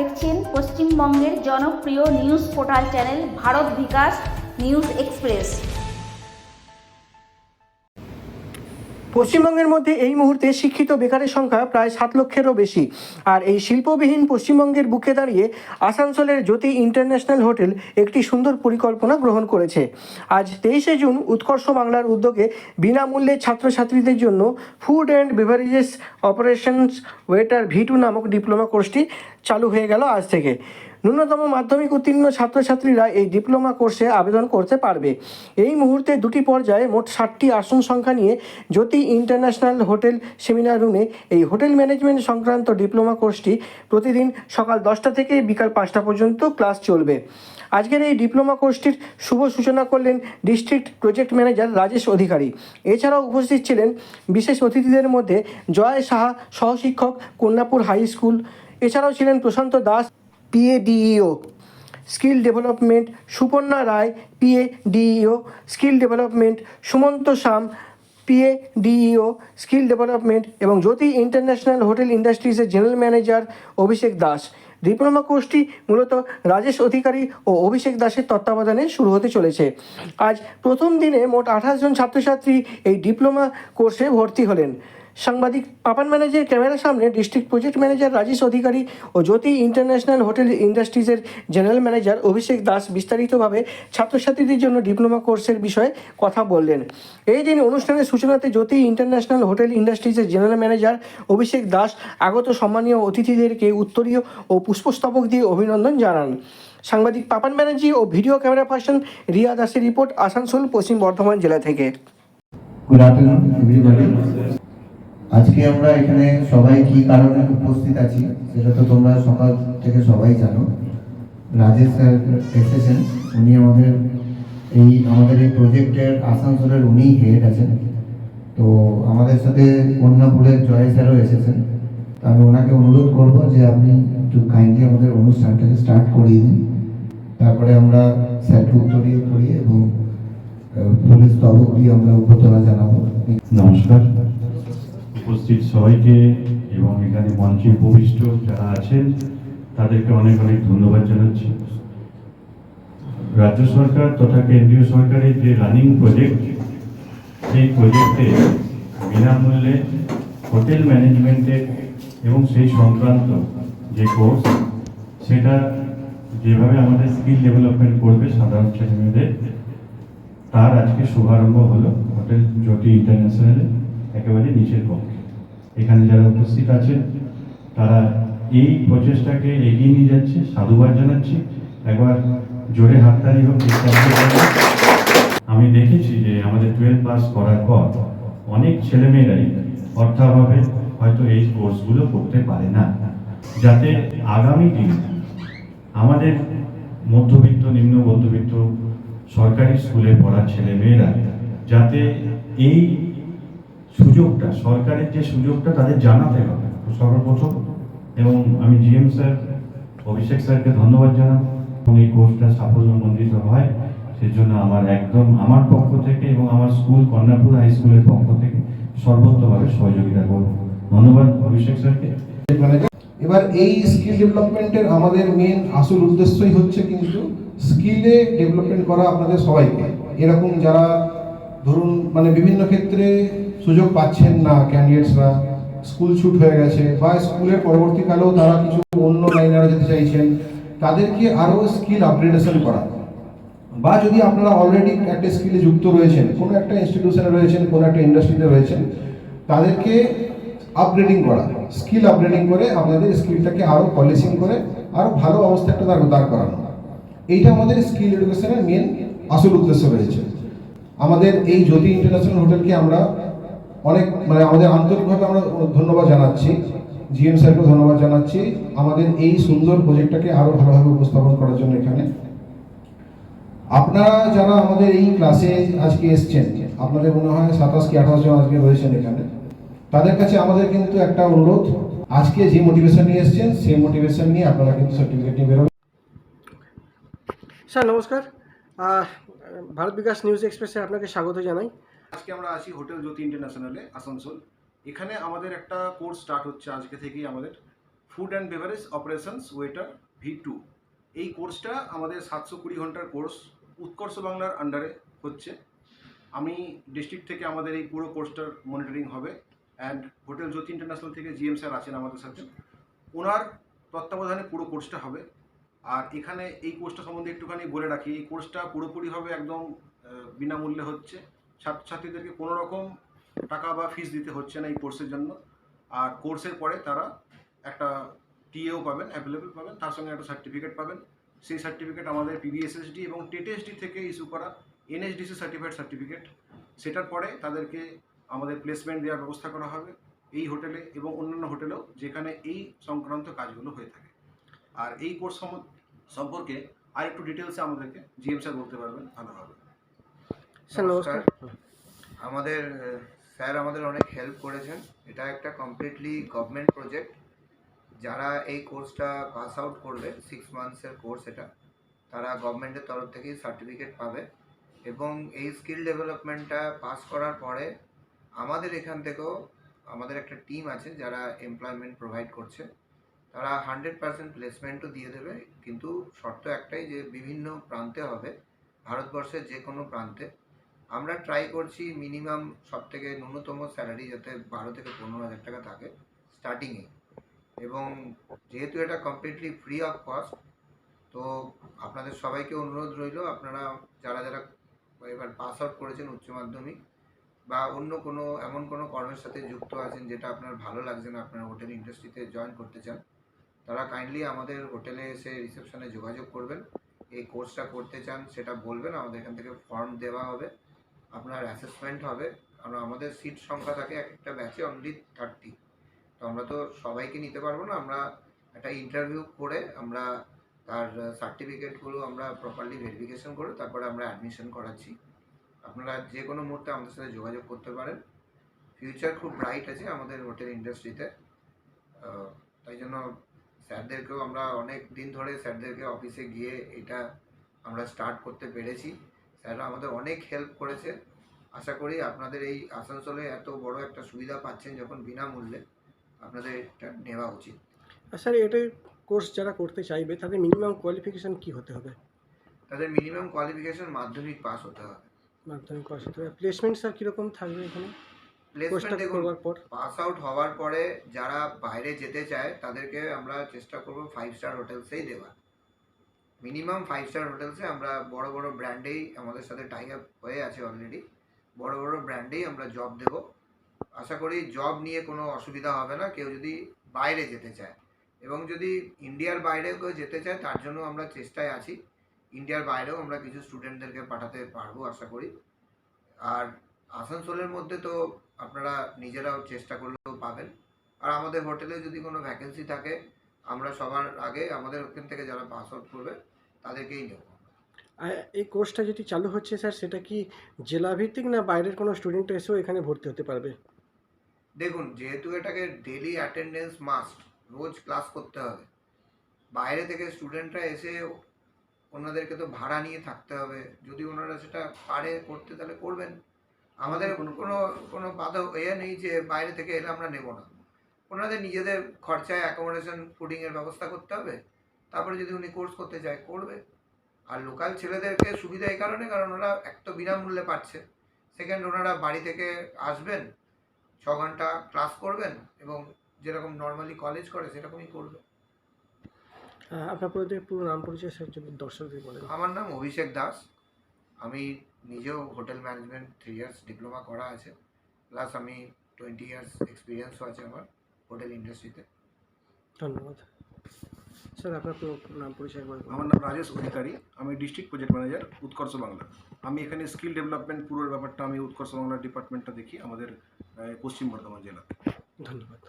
দেখছেন পশ্চিমবঙ্গের জনপ্রিয় নিউজ পোর্টাল চ্যানেল ভারত বিকাশ নিউজ এক্সপ্রেস। পশ্চিমবঙ্গের মধ্যে এই মুহূর্তে শিক্ষিত বেকারের সংখ্যা প্রায় 7 লক্ষেরও বেশি। আর এই শিল্পবিহীন পশ্চিমবঙ্গের বুকে দাঁড়িয়ে আসানসোলের জ্যোতি ইন্টারন্যাশনাল হোটেল একটি সুন্দর পরিকল্পনা গ্রহণ করেছে। আজ 23শে জুন উৎকর্ষ বাংলার উদ্যোগে বিনামূল্যে ছাত্রছাত্রীদের জন্য food and beverages operations waiter V2 নামক ডিপ্লোমা কোর্সটি চালু হয়ে গেল আজ থেকে। ন্যূনতম মাধ্যমিক উত্তীর্ণ ছাত্রছাত্রীরা এই ডিপ্লোমা কোর্সে আবেদন করতে পারবে। এই মুহূর্তে দুটি পর্যায়ে মোট 60টি আসন সংখ্যা নিয়ে জ্যোতি ইন্টারন্যাশনাল হোটেল সেমিনার রুমে এই হোটেল ম্যানেজমেন্ট সংক্রান্ত ডিপ্লোমা কোর্সটি প্রতিদিন সকাল 10টা থেকে বিকাল 5টা পর্যন্ত ক্লাস চলবে। আজকের এই ডিপ্লোমা কোর্সটির শুভ সূচনা করলেন district project manager Rajesh Adhikari. এছাড়াও উপস্থিত ছিলেন বিশেষ অতিথিদের মধ্যে জয় সাহা, সহশিক্ষক, কন্যাপুর হাই স্কুল। এছাড়াও ছিলেন Prashanta Das, PADEO skill development, Suparna Roy, PADEO skill development, Sumanta Sham, PADEO skill development এবং জ্যোতি ইন্টারন্যাশনাল হোটেল ইন্ডাস্ট্রিজের general manager Abhishek Das. Diploma কোর্সটি মূলত রাজেশ অধিকারী ও অভিষেক দাসের তত্ত্বাবধানে শুরু হতে চলেছে। আজ প্রথম দিনে মোট 28 জন ছাত্রছাত্রী এই ডিপ্লোমা কোর্সে ভর্তি হলেন। সাংবাদিক পাপান ম্যানেজের ক্যামেরার সামনে ডিস্ট্রিক্ট প্রজেক্ট ম্যানেজার রাজেশ অধিকারী ও জ্যোতি ইন্টারন্যাশনাল হোটেল ইন্ডাস্ট্রিজের জেনারেল ম্যানেজার অভিষেক দাস বিস্তারিতভাবে ছাত্রছাত্রীদের জন্য ডিপ্লোমা কোর্সের বিষয়ে কথা বললেন। এই দিন অনুষ্ঠানের সূচনাতে জ্যোতি ইন্টারন্যাশনাল হোটেল ইন্ডাস্ট্রিজের জেনারেল ম্যানেজার অভিষেক দাস আগত সম্মানীয় অতিথিদেরকে উত্তরীয় ও পুষ্পস্তবক দিয়ে অভিনন্দন জানান। সাংবাদিক পাপান ব্যানার্জি ও ভিডিও ক্যামেরা পার্সন রিয়া দাসের রিপোর্ট, আসানসোল, পশ্চিম বর্ধমান জেলা থেকে। Good afternoon everybody. আজকে আমরা এখানে সবাই কি কারণে উপস্থিত আছি সেটা তো তোমরা সকাল থেকে সবাই জানো। রাজেশ স্যার এসেছেন, উনি আমাদের এই প্রজেক্টের আসানসোলের উনি হেড আছেন। তো আমাদের সাথে কন্যাপুরের জয় স্যারও এসেছেন। আমি ওনাকে অনুরোধ করব যে আপনি একটু কাইন্ডলি আমাদের অনুষ্ঠানটাকে স্টার্ট করিয়ে দিন। তারপরে আমরা স্যারকে উত্তরীয় করি এবং পুলিশ স্তবক দিয়ে আমরা অভ্যর্থনা জানাবো। নমস্কার উপস্থিত সবাইকে এবং এখানে মঞ্চে উপবিষ্ট যারা আছেন তাদেরকে অনেক অনেক ধন্যবাদ জানাচ্ছি। রাজ্য সরকার তথা কেন্দ্রীয় সরকারের যে রানিং প্রজেক্ট, সেই প্রজেক্টে বিনামূল্যে হোটেল ম্যানেজমেন্টের এবং সেই সংক্রান্ত যে কোর্স, সেটা যেভাবে আমাদের স্কিল ডেভেলপমেন্ট করবে সাধারণ ছেলেমেয়েদের, তার আজকে শুভারম্ভ হলো হোটেল জ্যোতি ইন্টারন্যাশনালে একেবারে নিচের পক্ষে। এখানে যারা উপস্থিত আছেন তারা এই প্রচেষ্টাকে এগিয়ে নিয়ে যাচ্ছে, সাধুবাদ জানাচ্ছি। একবার জোরে হাততালি হোক। আমি দেখেছি যে আমাদের 12 পাস করার পর অনেক ছেলেমেয়েরাই অর্থাভাবে হয়তো এই কোর্সগুলো করতে পারে না, যাতে আগামী দিন আমাদের মধ্যবিত্ত, নিম্ন মধ্যবিত্ত সরকারি স্কুলে পড়া ছেলেমেয়েরা যাতে এই সুযোগটা, সরকারের যে সুযোগটা তাদের জানাতে হবে সর্বপ্রথম। এবং আমি GM স্যার, অভিষেক স্যারকে ধন্যবাদ জানাবো এবং এই কোর্সটা সাফল্যমণ্ডিত হয় সেজন্য আমার পক্ষ থেকে এবং আমার স্কুল কন্যাপুর হাই স্কুলের পক্ষ থেকে সর্বোত্তভাবে সহযোগিতা করব। ধন্যবাদ অভিষেক স্যারকে। এবার এই স্কিল ডেভেলপমেন্টের আমাদের মেন আসল উদ্দেশ্যই হচ্ছে কিন্তু স্কিলে ডেভেলপমেন্ট করা আপনাদের সবাইকে। এরকম যারা ধরুন বিভিন্ন ক্ষেত্রে সুযোগ পাচ্ছেন না, ক্যান্ডিডেটসরা স্কুল ছুট হয়ে গেছে বা স্কুলের পরবর্তীকালেও তারা কিছু অন্য লাইনে আরও যেতে চাইছেন, তাদেরকে আরও স্কিল আপগ্রেডেশন করা। বা যদি আপনারা অলরেডি একটা স্কিলে যুক্ত রয়েছেন, কোনো একটা ইনস্টিটিউশনে রয়েছেন, কোনো একটা ইন্ডাস্ট্রিতে রয়েছেন, তাদেরকে আপগ্রেডিং করা, স্কিল আপগ্রেডিং করে আপনাদের স্কিলটাকে আরও পলিশিং করে আরও ভালো অবস্থা একটা দাঁড় করানো। এইটা আমাদের স্কিল এডুকেশনের মেন আসল উদ্দেশ্য রয়েছে। আমাদের এই জ্যোতি ইন্টারন্যাশনাল হোটেলকে আমরা অনেক আমাদের আন্তরিকভাবে আমরা ধন্যবাদ জানাচ্ছি, GM স্যারকে ধন্যবাদ জানাচ্ছি আমাদের এই সুন্দর প্রজেক্টটাকে আরও ভালোভাবে উপস্থাপন করার জন্য। এখানে আপনারা যারা আমাদের এই ক্লাসে আজকে এসছেন, আপনাদের মনে হয় 27 কি 28 জন আজকে রয়েছেন এখানে, তাদের কাছে আমাদের কিন্তু একটা অনুরোধ, আজকে যে মোটিভেশন নিয়ে এসছেন সেই মোটিভেশন নিয়ে আপনারা কিন্তু সার্টিফিকেট নিয়ে বেরোবেন। স্যার নমস্কার, ভারত বিকাশ নিউজ এক্সপ্রেসে আপনাকে স্বাগত জানাই। আজকে আমরা আছি হোটেল জ্যোতি ইন্টারন্যাশনালে আসানসোল। এখানে আমাদের একটা কোর্স স্টার্ট হচ্ছে আজকে থেকেই, আমাদের food and beverage operations waiter V2। এই কোর্সটা আমাদের 720 ঘন্টার কোর্স উৎকর্ষ বাংলার আন্ডারে হচ্ছে। আমি ডিস্ট্রিক্ট থেকে আমাদের এই পুরো কোর্সটার মনিটরিং হবে, অ্যান্ড হোটেল জ্যোতি ইন্টারন্যাশনাল থেকে GM স্যার আছেন আমাদের সাথে, ওনার তত্ত্বাবধানে পুরো কোর্সটা হবে। আর এখানে এই কোর্সটা সম্বন্ধে একটুখানি বলে রাখি, এই কোর্সটা পুরোপুরিভাবে একদম বিনামূল্যে হচ্ছে। ছাত্রছাত্রীদেরকে কোনো রকম টাকা বা ফিস দিতে হচ্ছে না এই কোর্সের জন্য। আর কোর্সের পরে তারা একটা টিএও পাবেন, অ্যাভেলেবেল পাবেন, তার সঙ্গে একটা সার্টিফিকেট পাবেন। সেই সার্টিফিকেট আমাদের PBSSD এবং TTSD থেকে ইস্যু করা NSDC সার্টিফাইড সার্টিফিকেট। সেটার পরে তাদেরকে আমাদের প্লেসমেন্ট দেওয়ার ব্যবস্থা করা হবে এই হোটেলে এবং অন্যান্য হোটেলেও যেখানে এই সংক্রান্ত কাজগুলো হয়ে থাকে। আর এই কোর্স সম্পর্কে আর একটু ডিটেলসে আমাদেরকে GM স্যার বলতে পারবেন ভালোভাবে। স্যার নমস্কার। আমাদের স্যার আমাদের অনেক হেল্প করেছেন। এটা একটা কমপ্লিটলি গভর্নমেন্ট প্রজেক্ট। যারা এই কোর্সটা পাস আউট করবে 6 মান্থসের কোর্স, এটা তারা গভর্নমেন্টের তরফ থেকেই সার্টিফিকেট পাবে। এবং এই স্কিল ডেভেলপমেন্টটা পাস করার পরে আমাদের এখান থেকেও আমাদের একটা টিম আছে যারা এমপ্লয়মেন্ট প্রোভাইড করছে। তারা 100% প্লেসমেন্টও দিয়ে দেবে, কিন্তু শর্ত একটাই যে বিভিন্ন প্রান্তে হবে, ভারতবর্ষের যে কোনো প্রান্তে। আমরা ট্রাই করছি মিনিমাম সবথেকে ন্যূনতম স্যালারি যাতে 12 থেকে 15,000 টাকা থাকে স্টার্টিংয়ে। এবং যেহেতু এটা কমপ্লিটলি ফ্রি অফ কস্ট, তো আপনাদের সবাইকে অনুরোধ রইল, আপনারা যারা যারা এবার পাস আউট করেছেন উচ্চ মাধ্যমিক বা অন্য কোনো এমন কোনো কর্মের সাথে যুক্ত আছেন যেটা আপনার ভালো লাগছে না, আপনার হোটেল ইন্ডাস্ট্রিতে জয়েন করতে চান, তারা কাইন্ডলি আমাদের হোটেলে এসে রিসেপশনে যোগাযোগ করবেন। এই কোর্সটা করতে চান সেটা বলবেন, আমাদের এখান থেকে ফর্ম দেওয়া হবে, আপনার অ্যাসেসমেন্ট হবে। কারণ আমাদের সিট সংখ্যা থাকে একটা ব্যাচে অনলি 30, তো আমরা তো সবাইকে নিতে পারবো না। আমরা একটা ইন্টারভিউ করে আমরা তার সার্টিফিকেটগুলো আমরা প্রপারলি ভেরিফিকেশন করে তারপরে আমরা অ্যাডমিশন করাচ্ছি। আপনারা যে কোনো মুহূর্তে আমাদের সাথে যোগাযোগ করতে পারেন। ফিউচার খুব ব্রাইট আছে আমাদের হোটেল ইন্ডাস্ট্রিতে। তাই জন্য স্যারদেরকেও আমরা অনেক দিন ধরে স্যারদেরকে অফিসে গিয়ে এটা আমরা স্টার্ট করতে পেরেছি। স্যাররা আমাদের অনেক হেল্প করেছে। আশা করি আপনাদের এই আসানসোলে এত বড় একটা সুবিধা পাচ্ছেন যখন বিনামূল্যে, আপনাদের এটা নেওয়া উচিত। স্যার এটা কোর্স যারা করতে চাইবে তাদের মিনিমাম কোয়ালিফিকেশন কি হতে হবে? তাদের মিনিমাম কোয়ালিফিকেশন মাধ্যমিক পাস হতে হবে। মাধ্যমিক পাস হতে হবে। প্লেসমেন্ট স্যার কীরকম থাকবে এখানে প্লেসমেন্ট দেখুন, করবার পর? পাস আউট হওয়ার পরে যারা বাইরে যেতে চায় তাদেরকে আমরা চেষ্টা করব 5 স্টার হোটেলসেই দেওয়ার। মিনিমাম 5 স্টার হোটেলসে আমরা বড় বড় ব্র্যান্ডেই আমাদের সাথে টাই আপ হয়ে আছে অলরেডি, বড় বড় ব্র্যান্ডেই আমরা জব দেব। আশা করি জব নিয়ে কোনো অসুবিধা হবে না কেউ যদি বাইরে যেতে চায়। এবং যদি ইন্ডিয়ার বাইরেও কেউ যেতে চায় তার জন্য আমরা চেষ্টায় আছি। ইন্ডিয়ার বাইরেও আমরা কিছু স্টুডেন্টদেরকে পাঠাতে পারবো আশা করি। আর আসানসোলের মধ্যে তো আপনারা নিজেরাও চেষ্টা করলেও পাবেন। আর আমাদের হোটেলে যদি কোনো ভ্যাকেন্সি থাকে আমরা সবার আগে আমাদের ওখান থেকে যারা পাস আউট করবে তাদেরকেই নেব। আর এই কোর্সটা যেটি চালু হচ্ছে স্যার সেটা কি জেলাভিত্তিক না বাইরের কোনো স্টুডেন্ট এসেও এখানে ভর্তি হতে পারবে? দেখুন, যেহেতু এটাকে ডেলি অ্যাটেন্ডেন্স মাস্ট, রোজ ক্লাস করতে হবে, বাইরে থেকে স্টুডেন্টরা এসে ওনাদেরকে তো ভাড়া নিয়ে থাকতে হবে। যদি ওনারা সেটা পারে করতে তাহলে করবেন। আমাদের কোনো বাধা নেই যে বাইরে থেকে এলে আমরা নেব না। ওনাদের নিজেদের খরচায় অ্যাকোমোডেশন ফুডিংয়ের ব্যবস্থা করতে হবে, তারপরে যদি উনি কোর্স করতে চায় করবে। আর লোকাল ছেলেদেরকে সুবিধা এই কারণে, কারণ ওরা এক তো বিনামূল্যে পাচ্ছে, সেকেন্ড ওনারা বাড়ি থেকে আসবেন, 6 ঘন্টা ক্লাস করবেন এবং যেরকম নর্মালি কলেজ করে সেরকমই করবে। আপনার পুরো নাম পরিচয় স্যার যদি দর্শকদের বলেন। আমার নাম অভিষেক দাস। আমি নিজেও হোটেল ম্যানেজমেন্ট 3 ইয়ার্স ডিপ্লোমা করা আছে, প্লাস আমি 20 ইয়ার্স এক্সপিরিয়েন্সও আছে আমার হোটেল ইন্ডাস্ট্রিতে। ধন্যবাদ স্যার। আপনার পুরো নাম পরিচয় বলেন। আমার নাম রাজেশ অধিকারী, আমি ডিস্ট্রিক্ট প্রজেক্ট ম্যানেজার উৎকর্ষ বাংলা। আমি এখানে স্কিল ডেভেলপমেন্ট পুরো ব্যাপারটা আমি উৎকর্ষ বাংলা ডিপার্টমেন্টটা দেখি আমাদের পশ্চিম বর্ধমান জেলাতে। ধন্যবাদ।